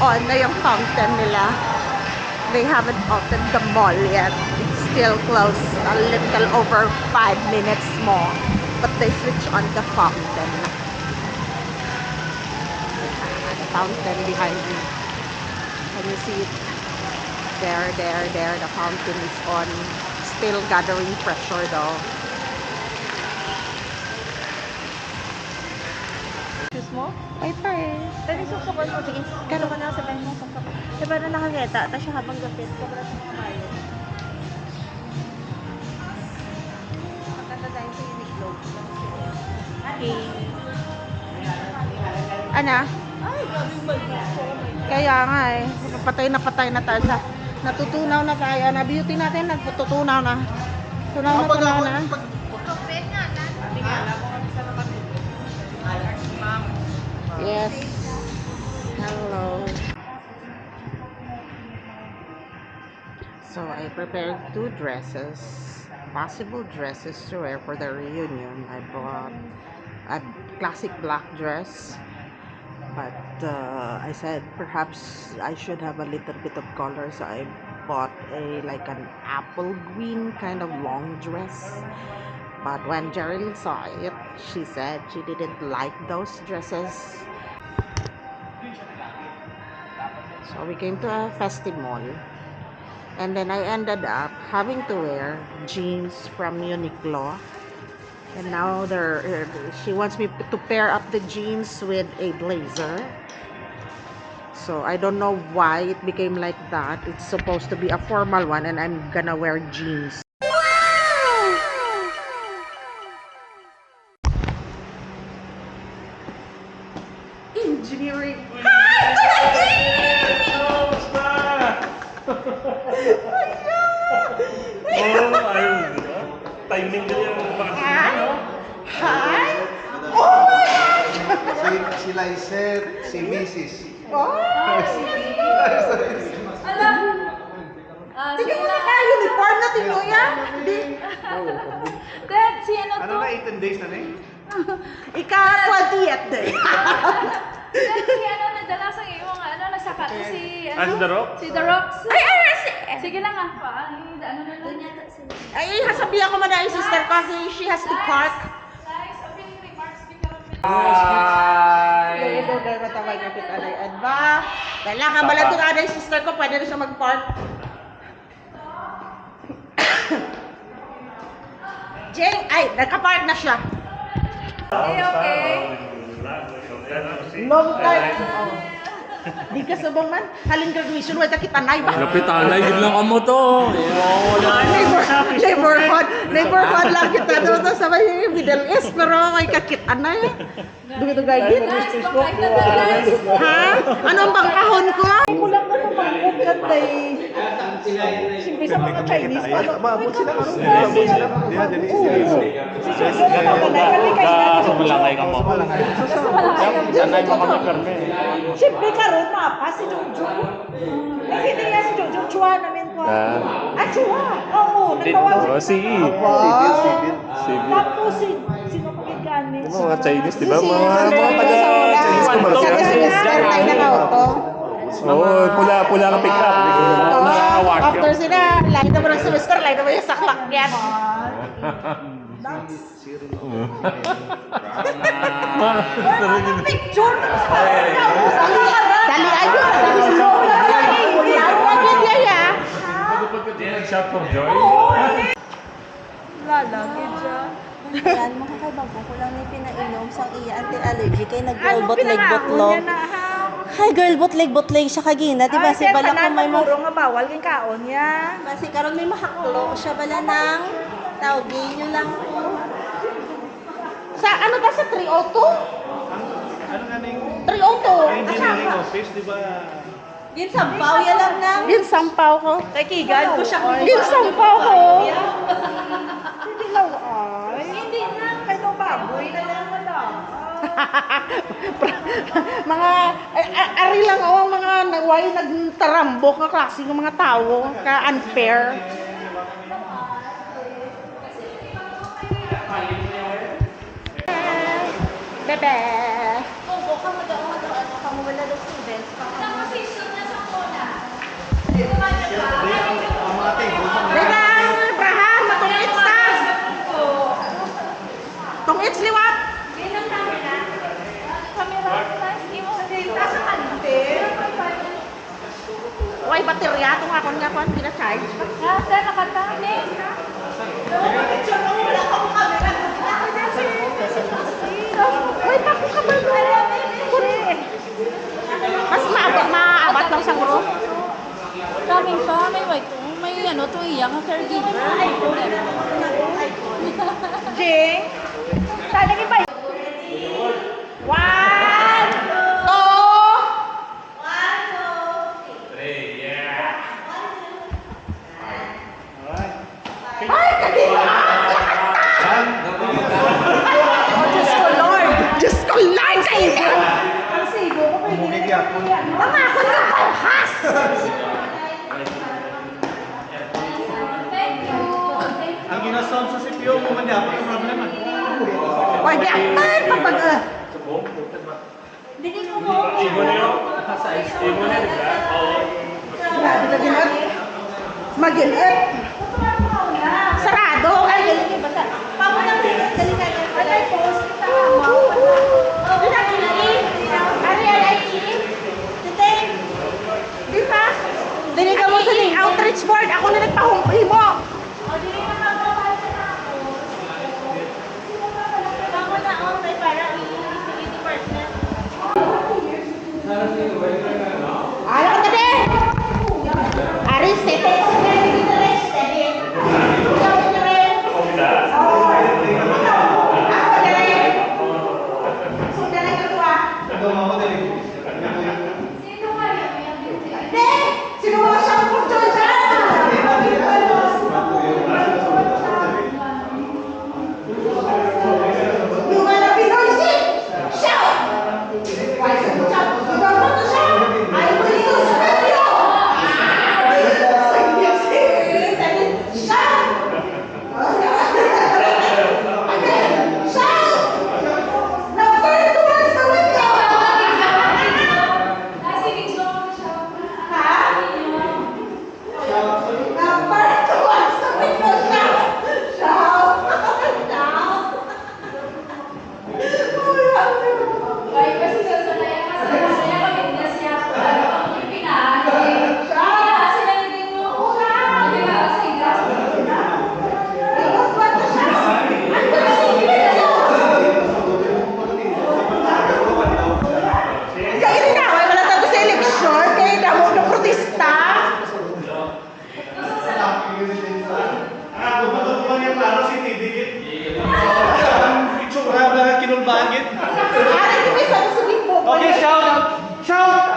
on na yung fountain nila. They haven't opened the mall yet. It's still closed a little over 5 minutes more. But they switch on the fountain. The fountain behind me. Can you see it? There. The fountain is on. Still gathering pressure though. Excuse mo? Wait pa eh. Dali susukon mo. Sige, gano'n ka na sabihin mo susukon. Diba na nakakita? Tapos siya habang gapit. Sobra sa mga mayo. Maganda tayo sa Uniqlo. Okay. Ano? Ay, grabe yung bag ko. Kaya nga eh. Patay na tayo sa... Natutunaw na tayo. Na beauty natin nagtutunaw na. Tunaw na. Kapit nga na. Yes. Hello. So I prepared 2 dresses, possible dresses to wear for the reunion. I bought a classic black dress, but I said perhaps I should have a little bit of color, so I bought like an apple green kind of long dress. But when Geraldine saw it, she said she didn't like those dresses. So we came to a festive mall, and then I ended up having to wear jeans from Uniqlo. And now she wants me to pair up the jeans with a blazer. So I don't know why it became like that. It's supposed to be a formal one, and I'm gonna wear jeans. Engineering. Timing din yung mga Hi! Oh my gosh! Si Lyser, si Mrs. Oh! Alam! Tingnan mo na kaya uniform na tinuya. Dad, si ano to? Ano na, 18 days na eh? Ika-20th day. Dad, si ano, nadala sa iyong ano, nasaka to si ano? As The Rock? Si The Rock. Ay! Sige lang ah, ano na lang. Ay, sabihan ko man na yung sister ko kasi she has to park. Guys, opening remarks because Ay! Ito kayo matawag na kita na yung ba? Kailangan malado ka na yung sister ko, pwede na siya mag-park. Jeng! Ay, nagka-park na siya. okay. Long time. Oh. Di ka sabang man. Haling graduation, wala kita na ba? Lapit alay, yun lang mo to. Neighborhood lang kita doon sa may Middle East, pero may kakita na eh. Dito gagit. Guys, pakain na tayo guys. Ha? Anong bang kahon ko? Kulang na naman ang ganda eh. Siyempre sa mga Chinese pa. Maabot sila ka sila. Diyan, Sumalangay ka mo. Sanay mo kami karne. Siyempre karon mapa si Jojo. Hindi niya si Jojo Chua namin ko. Chua. Oo, natawag. Si Tapos sino pakigani? mga Chinese, di ba? Mga taga-Chinese commercial. Ay, naka-auto. Oo, pula ka pick up. After sila, lagi na mo ng semester, lagi na mo yung saklak yan. Picture! Dali ayo. Shout for joy. Lalaki dyan. Yan, makakabago ko lang yung pinainom sa iya anti-allergy kay nag-girl bootleg botlog. Hi, girl bootleg botlog siya kagina, di ba? Si bala ko may Puro nga bawal kang kaon ya. Basi karon may mahaklo siya bala ng tawgi nyo lang po. Sa ano ba sa 302? Ano nga na yung 302. engineering office, di ba? Gin sampaw ya lang nang. Ginsampaw ko. Kay Kigan ko siya. Ginsampaw ko. Hindi lang ay. Hindi na. Kay no baboy na lang wala. Mga ari lang ang mga naway nagtarambok nga klase ng mga tao ka unfair. Bebe. Oo, kamo daw ano kamo wala daw students pa kamo. baterya, itong akon nga kon, pina-charge. Nasa, nakatali. Wait, ako ka ba? Mas maabat lang sa guro. Daming pa, may ano to iyang caregiver. Jing, sana iba. One, two. Ay, kanina! Oh, Diyos ko, Lord! Diyos ko, Lord, sa inyo! Ang sigo ko, pwede na Bumigyan. Ang akon nga parehas! Ang ginasound sa CPU mo man dapat ang problema. Why, di aktan! Pagpag... Hindi ko mo. Grabe na ginot. Maginit. Sarado. Ay, galing yung bata. Papa lang, galing ka yan. Ay, post kita. Di ba? Dili ka mo sa ning outreach board. Ako na nagpahumpi mo. O, di rin naman papalta na ako. Ako na, may para i-sige partner. Ano ka na din? Aris, tete. Sino mga siyang kurso dyan? Yung mga Pinoy, shout! Why is it shout? You don't want to shout? I will use radio! Shout! Again, shout! Now turn towards the window! Ha? Now turn towards the window, shout! Shout! Shout! Kaya ini na, wala tayo sa eleksyon, kaya damo na protesta. Tumatulungan yung klaro si Tidigit. Itsura na kinulbangit. Ari, di ba sa sabihin mo? Okay, shout! Shout!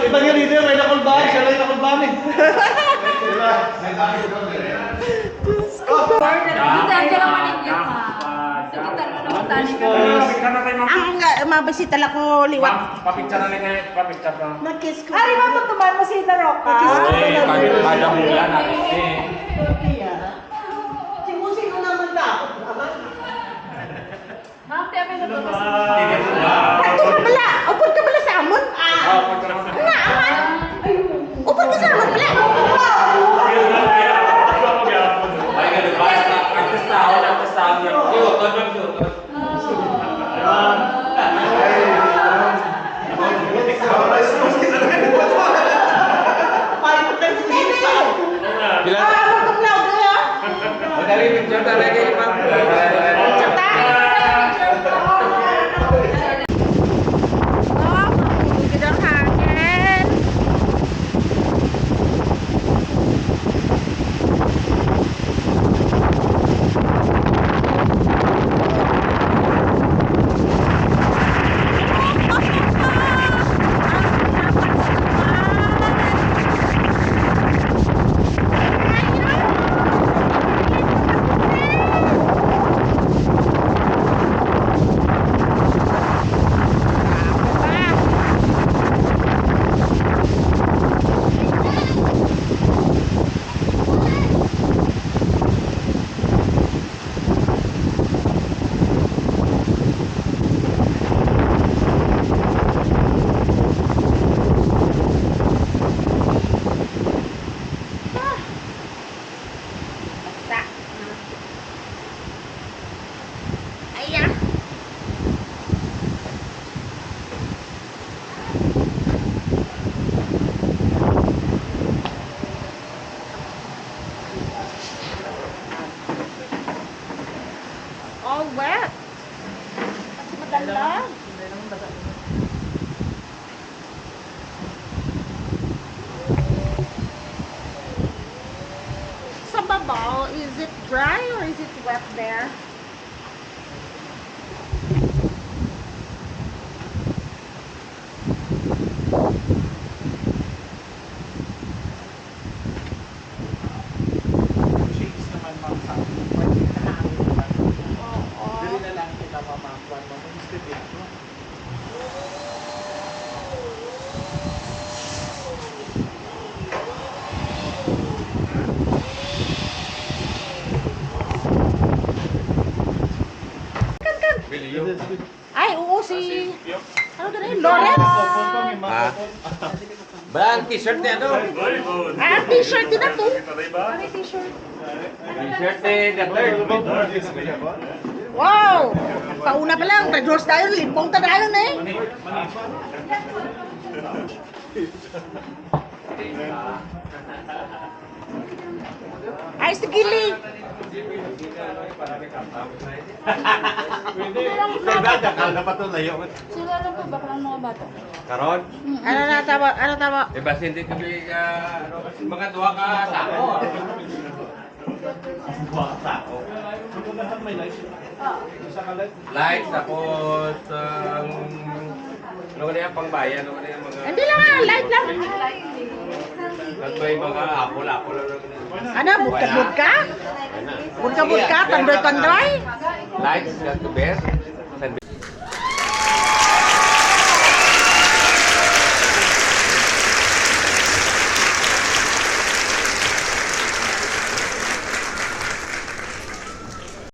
Ibang yung leader, may nakulbaan. Siya lang yung nakulbaan eh. Diba? Ang mabasita lang ko liwat. Papicture na kayo, papicture na. Nag-kiss ko. Ari, matutuman mo si Taroka. Kada bulan natin eh. Ma'am, tiyan mo na to. Kato ka bala. Upod ka bala sa amon. Naaman. Upod ka sa amon bala. Ay, ganun ba? Nagtestahon, nagtestahon niya. Yo, tonton ko. Bilang. Ano ka vlog niya? Dari picture talaga yung Tsaka. Oh, bukid ang hangin. dry or is it wet there? Shakes naman ma'am sa akin. Oo. Dili na lang kita mamakuan mo. Instead ito. Ay, oo, si... Ano ka na yun? Lawrence? Ba, ang t-shirt niya, no? Ah, ang t-shirt din na to. Ano yung t-shirt? T-shirt ni the third. Wow! Pauna pa lang, tag-draws tayo, limpong tayo na eh. Ay, sa gili. Kala pa to layo. Sila lang po, baka lang mga bata. Karon? Ano na tama? Ano tama? Eh, basta hindi kami mga duha ka sako. Duha ka sako. May lights. Isa ka light. Light, tapos, ano na yung pangbayan, ano na yung mga... Hindi lang ah, light lang. At may mga apol-apol. Ano, budka-budka? Budka-budka, tandoy-tandoy? Lights, got the best.